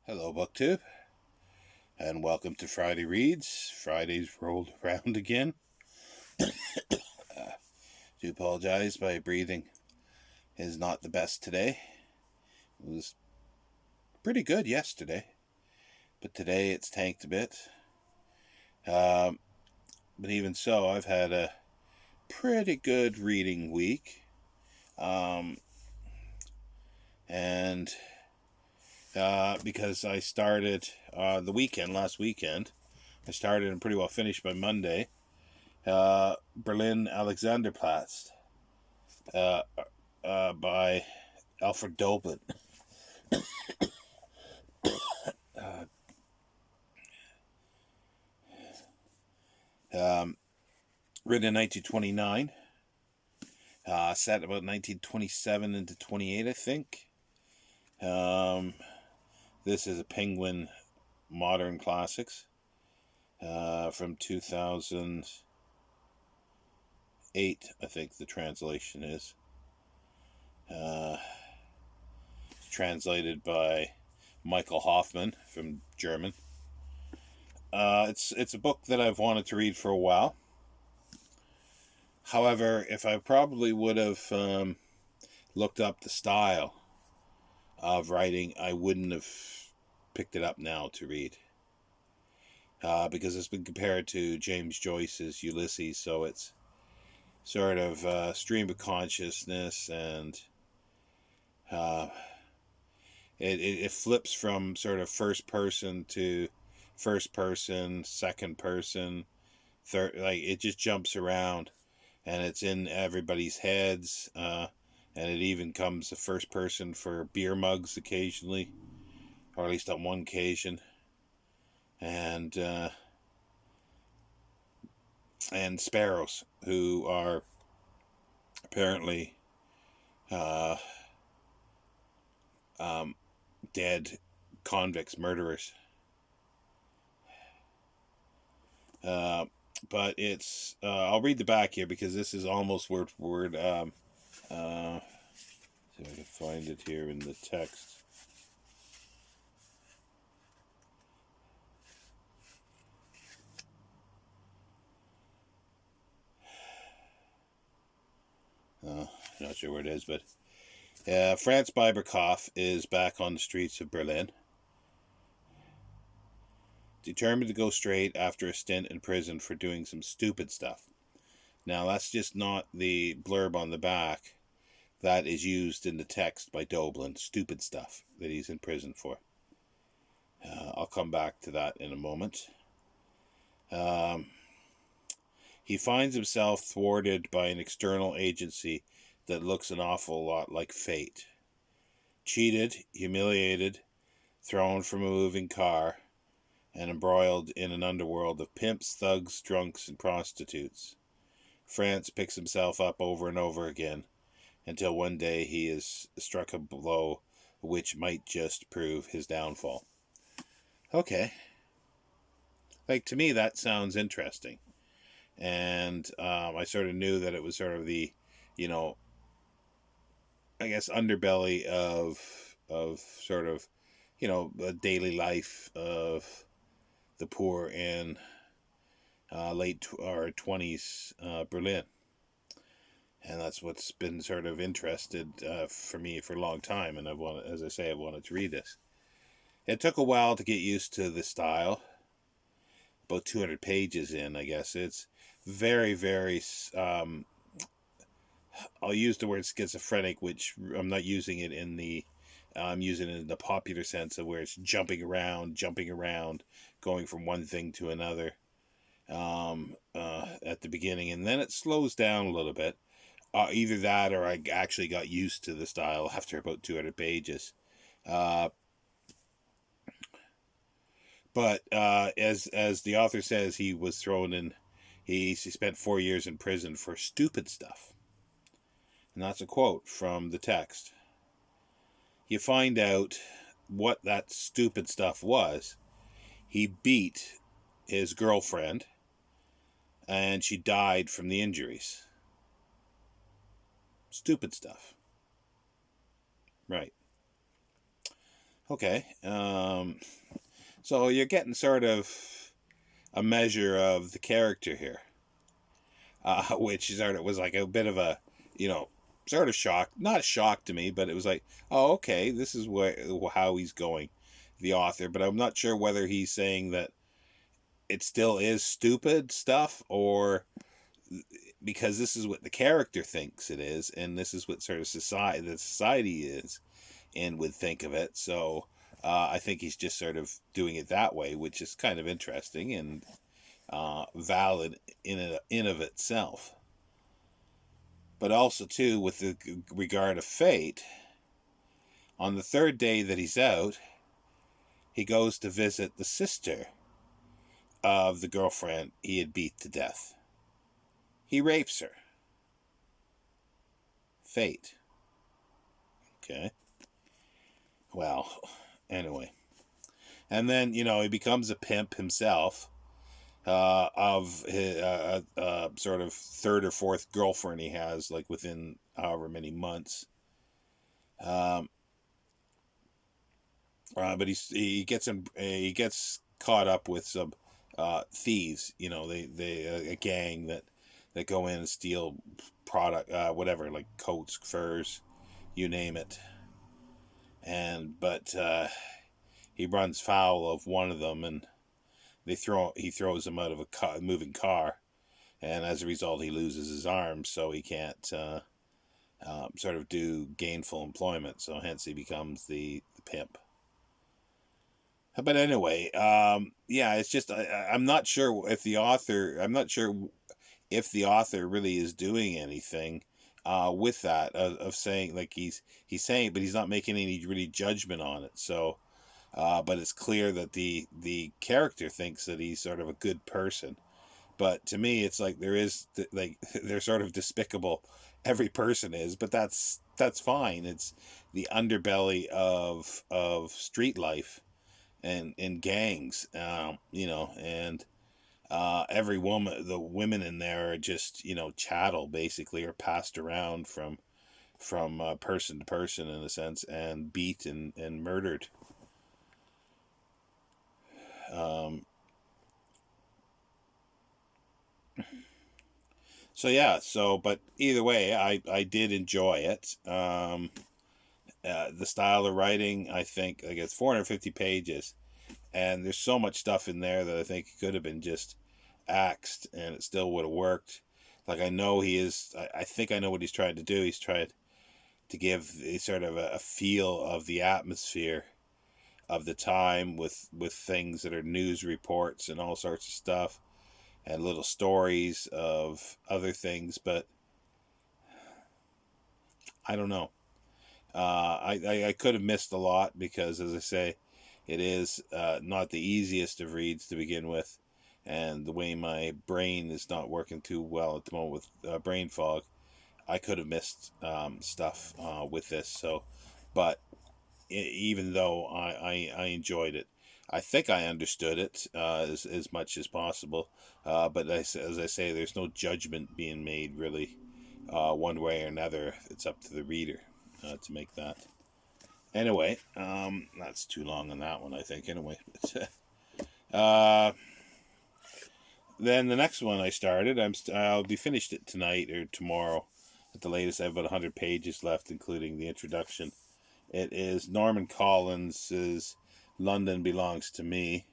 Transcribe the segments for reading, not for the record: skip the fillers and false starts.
Hello, BookTube, and welcome to Friday Reads. Friday's rolled around again. Do apologize, my breathing is not the best today. It was pretty good yesterday, but today it's tanked a bit. But even so, I've had a pretty good reading week. And because I started last weekend, I started and pretty well finished by Monday. Berlin Alexanderplatz by Alfred Doblin. Written in 1929, set about 1927 into 28, I think. This is a Penguin Modern Classics from 2008, I think the translation is. Translated by Michael Hoffman from German. It's a book that I've wanted to read for a while. However, if I probably would have looked up the style of writing, I wouldn't have picked it up now to read. Because it's been compared to James Joyce's Ulysses, so it's sort of stream of consciousness, and it flips from sort of first person to first person, second person, third. Like, it just jumps around, and it's in everybody's heads. And it even comes the first person for beer mugs occasionally, or at least on one occasion. And sparrows, who are apparently dead convicts, murderers. But it's I'll read the back here because this is almost word for word. See if I can find it here in the text. Not sure where it is, but Franz Biberkopf is back on the streets of Berlin, determined to go straight after a stint in prison for doing some stupid stuff. Now, that's just not the blurb on the back. That is used in the text by Doblin. Stupid stuff that he's in prison for. I'll come back to that in a moment. He finds himself thwarted by an external agency that looks an awful lot like fate. Cheated, humiliated, thrown from a moving car, and embroiled in an underworld of pimps, thugs, drunks, and prostitutes. Franz picks himself up over and over again, until one day he is struck a blow which might just prove his downfall. Okay. Like, to me, that sounds interesting. And I sort of knew that it was sort of the, I guess, underbelly of sort of, the daily life of the poor in late or 20s Berlin. And that's what's been sort of interested for me for a long time. And I've wanted to read this. It took a while to get used to the style. About 200 pages in, I guess. It's very, very, I'll use the word schizophrenic, which I'm not using it in the, I'm using it in the popular sense of where it's jumping around, going from one thing to another at the beginning. And then it slows down a little bit. Either that or I actually got used to the style after about 200 pages. But as the author says, he was thrown in. He spent 4 years in prison for stupid stuff, and that's a quote from the text. You find out what that stupid stuff was. He beat his girlfriend, and she died from the injuries. Stupid stuff. Right. Okay. So you're getting sort of a measure of the character here, which sort of was like a bit of a, you know, sort of shock. Not a shock to me, but it was like, oh, okay, this is how he's going, the author. But I'm not sure whether he's saying that it still is stupid stuff, or because this is what the character thinks it is, and this is what sort of society is and would think of it. So I think he's just sort of doing it that way, which is kind of interesting and valid in of itself. But also too, with the regard of fate, on the third day that he's out, he goes to visit the sister of the girlfriend he had beat to death. He rapes her. Fate. Okay. Well, anyway. And then, he becomes a pimp himself, of his sort of third or fourth girlfriend he has, like within however many months. Um, but he gets caught up with some thieves. A gang that go in and steal product, whatever, like coats, furs, you name it. But he runs foul of one of them, and he throws him out of a moving car, and as a result, he loses his arm, so he can't sort of do gainful employment. So hence, he becomes the pimp. But anyway, yeah, it's just I'm not sure if the author. I'm not sure if the author really is doing anything with that, of saying, like, he's saying, but he's not making any really judgment on it. So, but it's clear that the character thinks that he's sort of a good person. But to me, it's like like they're sort of despicable. Every person is, but that's fine. It's the underbelly of street life and in gangs, and the women in there are just, chattel, basically, or passed around from person to person, in a sense, and beat and murdered. Um, so yeah, but either way, I did enjoy it. The style of writing, I think, like, it's 450 pages, and there's so much stuff in there that I think could have been just axed, and it still would have worked. Like, I know he is. I think I know what he's trying to do. He's trying to give a sort of a feel of the atmosphere of the time, with things that are news reports and all sorts of stuff, and little stories of other things. But I don't know. I could have missed a lot, because, as I say, it is not the easiest of reads to begin with, and the way my brain is not working too well at the moment with brain fog, I could have missed stuff with this. So, but even though I enjoyed it, I think I understood it as much as possible. But as I say, there's no judgment being made, really, one way or another. It's up to the reader to make that. Anyway, that's too long on that one, I think. Anyway, uh, then the next one I started, I'll be finished it tonight or tomorrow at the latest. I have about 100 pages left, including the introduction. It is Norman Collins's "London Belongs to Me."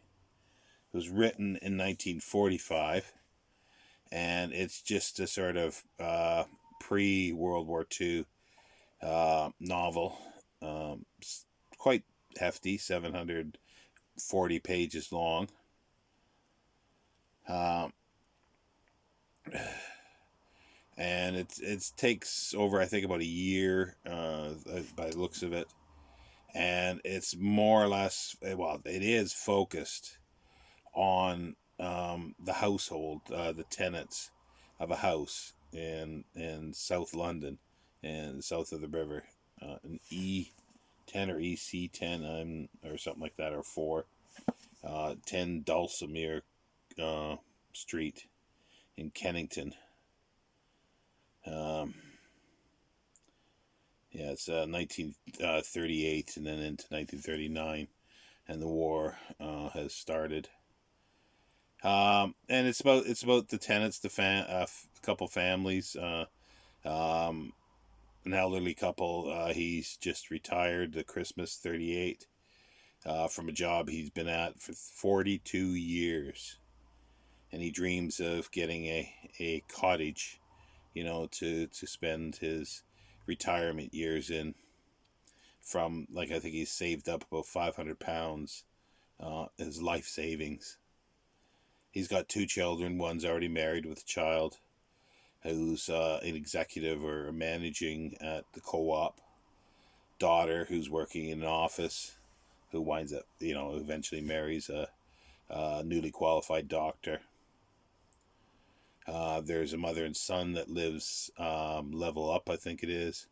It was written in 1945, and it's just a sort of pre-World War II novel. Quite hefty, 740 pages long. Um, and it takes over, I think, about a year, by the looks of it. And it's more or less, well, it is focused on the household, the tenants of a house in South London, and south of the river, an E10 or EC10, or something like that, or 4, 10 Dulcimere Street in Kennington. Um, Yeah, it's 1938 and then into 1939, and the war has started. And it's about the tenants, couple families, an elderly couple. He's just retired the Christmas 38 from a job he's been at for 42 years, and he dreams of getting a cottage, to spend his retirement years in. From, like, I think he's saved up about £500, his life savings. He's got two children. One's already married with a child, who's an executive or managing at the co-op. Daughter who's working in an office, who winds up, eventually marries a newly qualified doctor. There's a mother and son that lives level up, I think it is.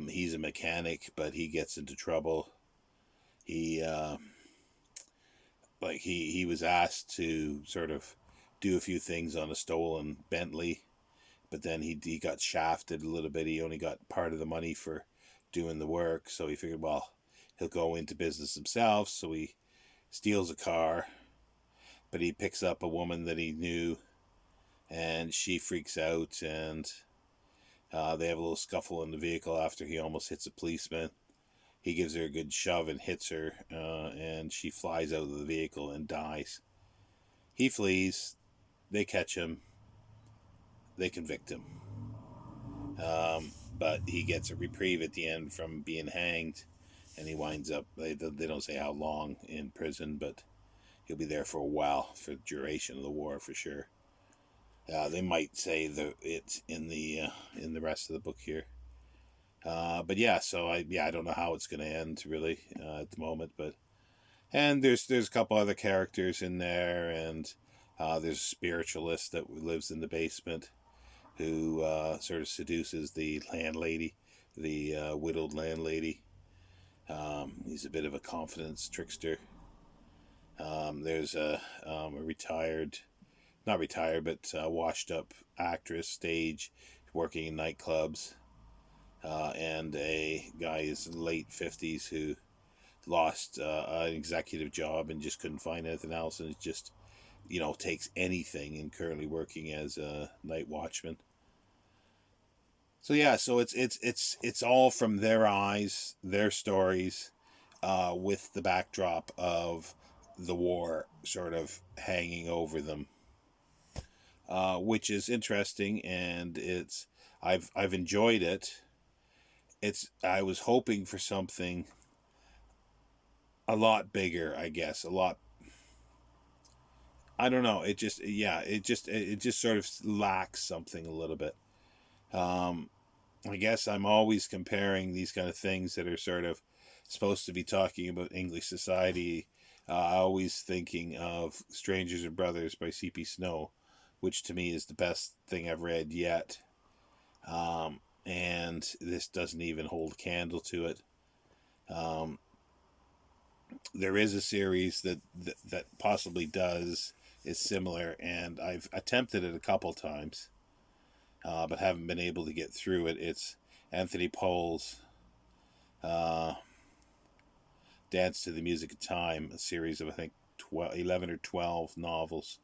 He's a mechanic, but he gets into trouble. He he was asked to sort of do a few things on a stolen Bentley, but then he got shafted a little bit. He only got part of the money for doing the work, so he figured, well, he'll go into business himself. So he steals a car, but he picks up a woman that he knew, and she freaks out, and they have a little scuffle in the vehicle after he almost hits a policeman. He gives her a good shove and hits her, and she flies out of the vehicle and dies. He flees. They catch him. They convict him. But he gets a reprieve at the end from being hanged, and he winds up, they don't say how long in prison, but he'll be there for a while, for the duration of the war, for sure. They might say it in the rest of the book here. But yeah, so I don't know how it's going to end really at the moment, but and there's a couple other characters in there, and there's a spiritualist that lives in the basement, who sort of seduces the landlady, the widowed landlady. He's a bit of a confidence trickster. There's a retired, not retired, but washed up actress, stage, working in nightclubs, and a guy is in late 50s who lost an executive job and just couldn't find anything else, and it just, takes anything, and currently working as a night watchman. So yeah, so it's all from their eyes, their stories, with the backdrop of the war sort of hanging over them, which is interesting, and I've enjoyed it. I was hoping for something a lot bigger, I guess, a lot. I don't know. It just sort of lacks something a little bit. Um, I guess I'm always comparing these kind of things that are sort of supposed to be talking about English society. Always thinking of Strangers and Brothers by C.P. Snow, which to me is the best thing I've read yet. And this doesn't even hold a candle to it. There is a series that possibly is similar, and I've attempted it a couple times, but haven't been able to get through it. It's Anthony Pole's Dance to the Music of Time, a series of, I think, 11 or 12 novels.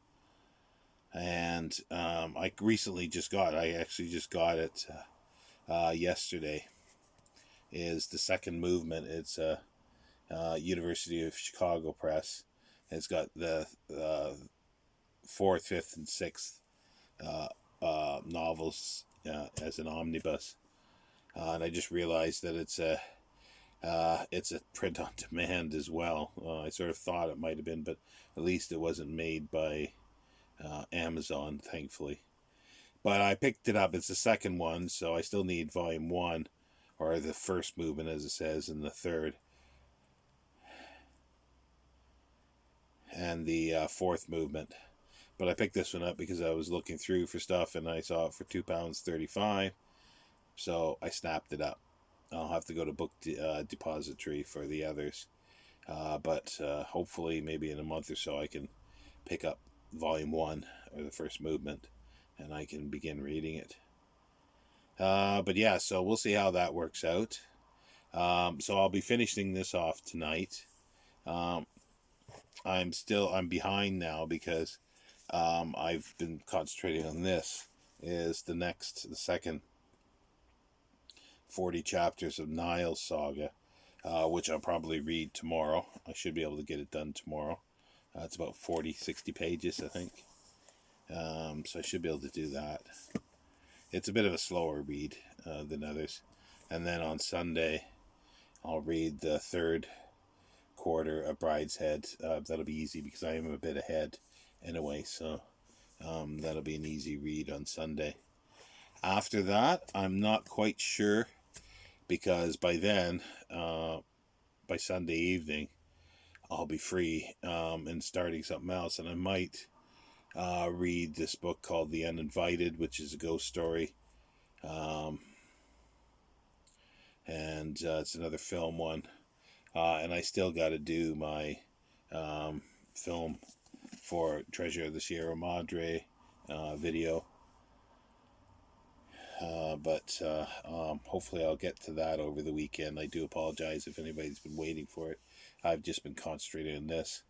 And I actually just got it yesterday. Is the second movement. It's a University of Chicago Press. It's got the fourth, fifth, and sixth novels as an omnibus. And I just realized that it's a print on demand as well. I sort of thought it might have been, but at least it wasn't made by Amazon, thankfully. But I picked it up. It's the second one, so I still need volume 1, or the first movement, as it says, and the third. And the fourth movement. But I picked this one up because I was looking through for stuff, and I saw it for £2.35. So I snapped it up. I'll have to go to Book Depository for the others. But hopefully maybe in a month or so I can pick up volume 1, or the first movement, and I can begin reading it. But yeah, so we'll see how that works out. So I'll be finishing this off tonight. Um, I'm behind now because I've been concentrating on this. Is the second 40 chapters of Niall's saga, which I'll probably read tomorrow. I should be able to get it done tomorrow. It's about 40, 60 pages, I think. So I should be able to do that. It's a bit of a slower read than others. And then on Sunday, I'll read the third quarter of Brideshead. That'll be easy because I am a bit ahead anyway. So that'll be an easy read on Sunday. After that, I'm not quite sure because by then, by Sunday evening, I'll be free and starting something else. And I might read this book called The Uninvited, which is a ghost story. And it's another film one. And I still got to do my film for Treasure of the Sierra Madre video. But hopefully I'll get to that over the weekend. I do apologize if anybody's been waiting for it. I've just been concentrating on this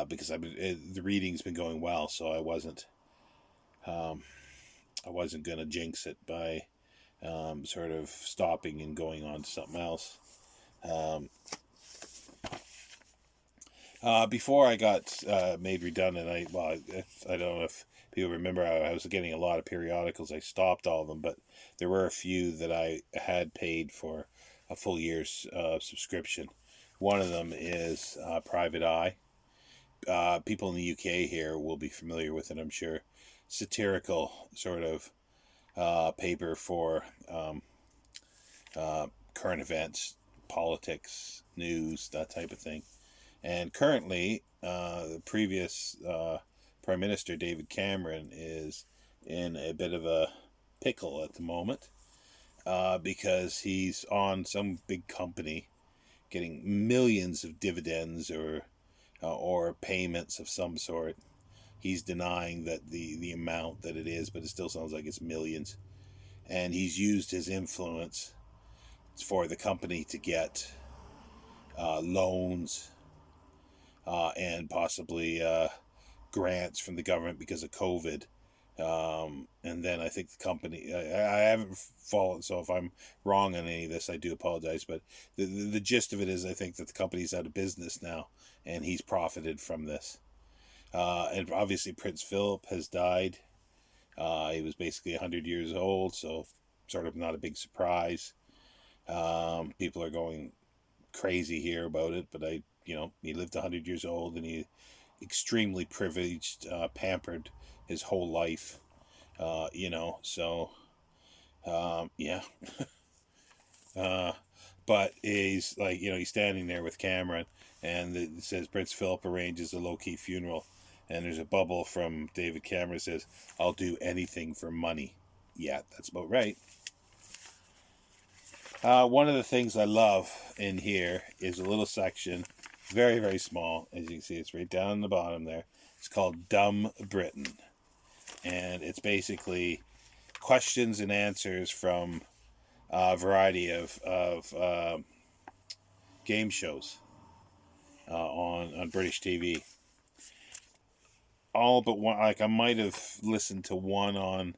because the reading's been going well, so I wasn't gonna jinx it by sort of stopping and going on to something else. Before I got made redundant, I don't know if people remember, I was getting a lot of periodicals. I stopped all of them, but there were a few that I had paid for a full year's subscription. One of them is Private Eye. People in the UK here will be familiar with it, I'm sure. Satirical sort of paper for current events, politics, news, that type of thing. And currently, the previous Prime Minister, David Cameron, is in a bit of a pickle at the moment because he's on some big company getting millions of dividends or payments of some sort. He's denying that the amount that it is, but it still sounds like it's millions. And he's used his influence for the company to get loans and possibly grants from the government because of COVID. And then I think the company, I haven't followed, so if I'm wrong on any of this, I do apologize. But the gist of it is I think that the company's out of business now, and he's profited from this. And obviously Prince Philip has died. He was basically 100 years old, so sort of not a big surprise. People are going crazy here about it, but he lived 100 years old, and he extremely privileged, pampered his whole life, so yeah. But he's like, he's standing there with Cameron, and it says Prince Philip arranges a low-key funeral, and there's a bubble from David Cameron that says, "I'll do anything for money." Yeah, that's about right. One of the things I love in here is a little section, very, very small. As you can see, it's right down in the bottom there. It's called Dumb Britain. And it's basically questions and answers from a variety of game shows on British TV. All but one, like I might have listened to one on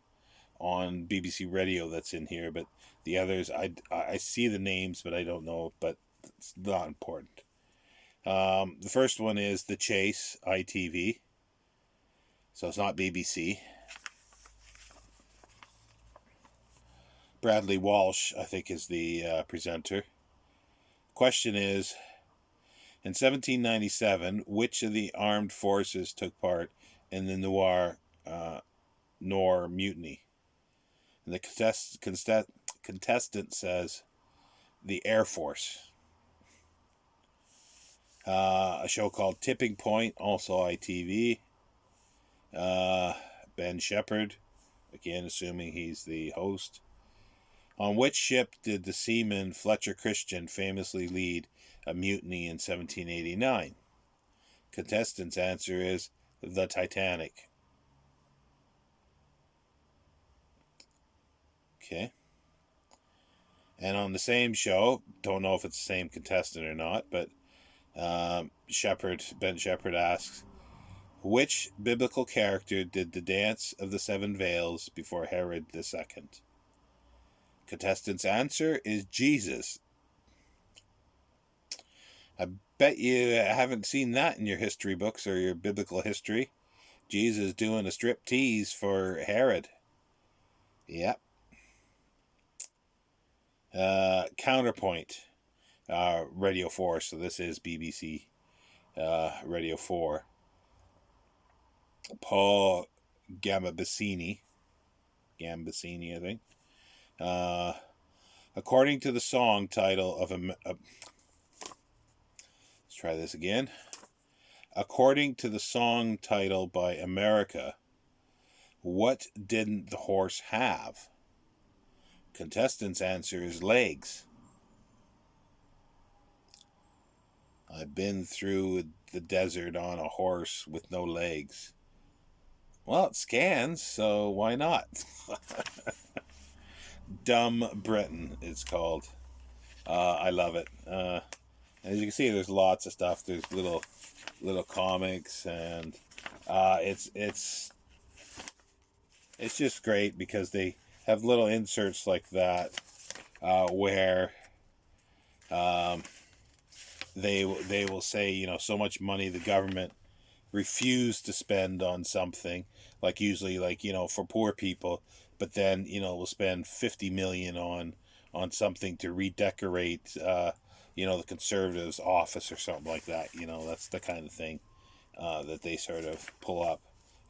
BBC Radio that's in here, but the others, I see the names, but I don't know, but it's not important. The first one is The Chase, ITV. So it's not BBC. Bradley Walsh, I think, is the presenter. Question is, in 1797, which of the armed forces took part in the Nore Mutiny? And the contestant says, the Air Force. A show called Tipping Point, also ITV. Ben Shepherd, again assuming he's the host. On which ship did the seaman Fletcher Christian famously lead a mutiny in 1789? Contestant's answer is the Titanic. Okay. And on the same show, don't know if it's the same contestant or not, but Ben Shepherd asks, which biblical character did the dance of the seven veils before Herod II? Contestant's answer is Jesus. I bet you haven't seen that in your history books or your biblical history. Jesus doing a strip tease for Herod. Yep. Counterpoint. Radio 4, so this is BBC Radio 4. Paul Gambasini, I think. According to the song title of let's try this again. According to the song title by America, what didn't the horse have? Contestant's answer is legs. I've been through the desert on a horse with no legs. Well, it scans, so why not? Dumb Britain, it's called. I love it. As you can see, there's lots of stuff. There's little comics, and it's just great because they have little inserts like that where they will say, so much money the government refused to spend on something, like usually for poor people, but then we'll spend 50 million on something to redecorate the Conservatives' office or something like that. That's the kind of thing that they sort of pull up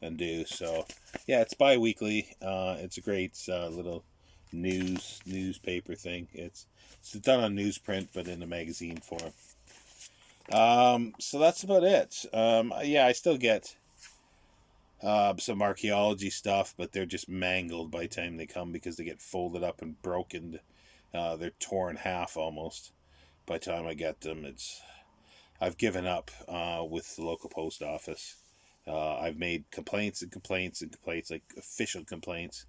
and do. So yeah, it's bi-weekly. It's a great little newspaper thing. It's done on newsprint but in a magazine form. So that's about it. I still get some archaeology stuff, but they're just mangled by the time they come because they get folded up and broken. They're torn half almost by the time I get them. I've given up with the local post office. I've made complaints, like official complaints.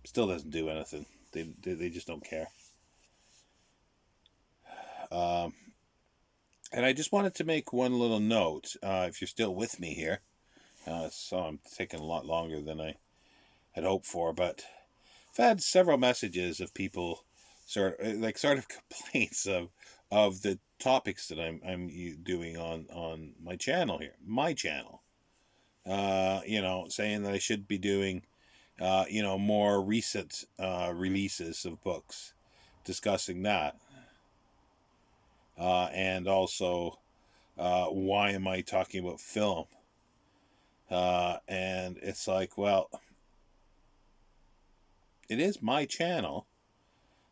Still doesn't do anything. They just don't care. And I just wanted to make one little note, if you're still with me here. So I'm taking a lot longer than I had hoped for, but I've had several messages of people sort of complaints of the topics that I'm doing on my channel here, saying that I should be doing, more recent releases of books, discussing that. And also, why am I talking about film? And it's like, well, it is my channel,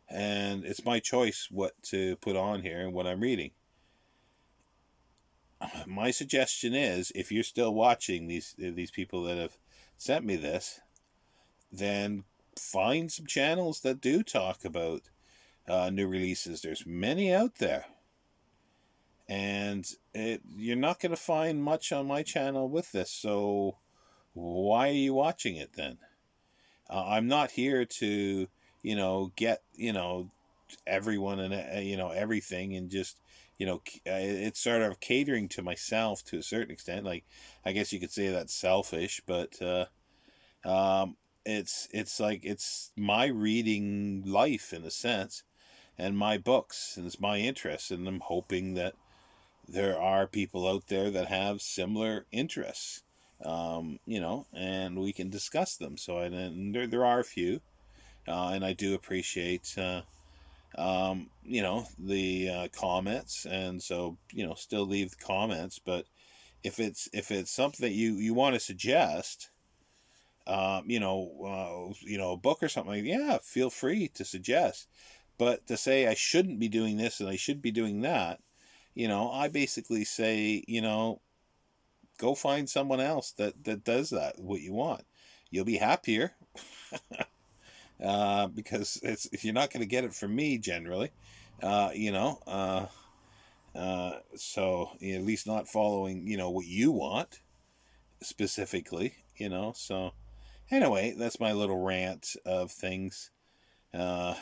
and it's my choice what to put on here and what I'm reading. My suggestion is, if you're still watching these people that have sent me this, then find some channels that do talk about new releases. There's many out there. And you're not going to find much on my channel with this, so why are you watching it then? I'm not here to, get, everyone and, everything, and just, it's sort of catering to myself to a certain extent. Like, I guess you could say that's selfish, but it's like, it's my reading life in a sense, and my books, and it's my interest, and I'm hoping that there are people out there that have similar interests, and we can discuss them. So, and there are a few, and I do appreciate, the comments, and so, still leave the comments. But if it's something that you want to suggest, a book or something, yeah, feel free to suggest. But to say I shouldn't be doing this and I should be doing that, I basically say, go find someone else that does that, what you want. You'll be happier, because you're not going to get it from me generally, so at least not following, what you want specifically, so anyway, that's my little rant of things. Uh,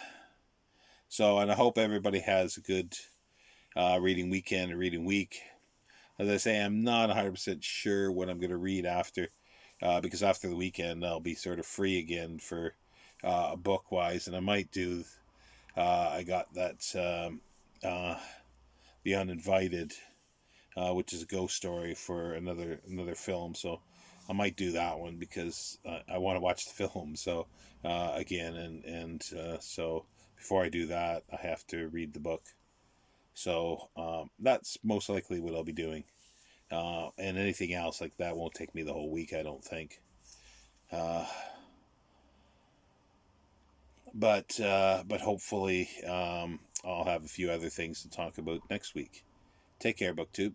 and I hope everybody has a good reading weekend or reading week. As I say, I'm not 100% sure what I'm going to read after, because after the weekend I'll be sort of free again for book wise, and I might do. I got that The Uninvited, which is a ghost story for another film. So I might do that one because I want to watch the film. So again, so before I do that, I have to read the book. So that's most likely what I'll be doing. And anything else like that won't take me the whole week, I don't think. Uh, but hopefully I'll have a few other things to talk about next week. Take care, BookTube.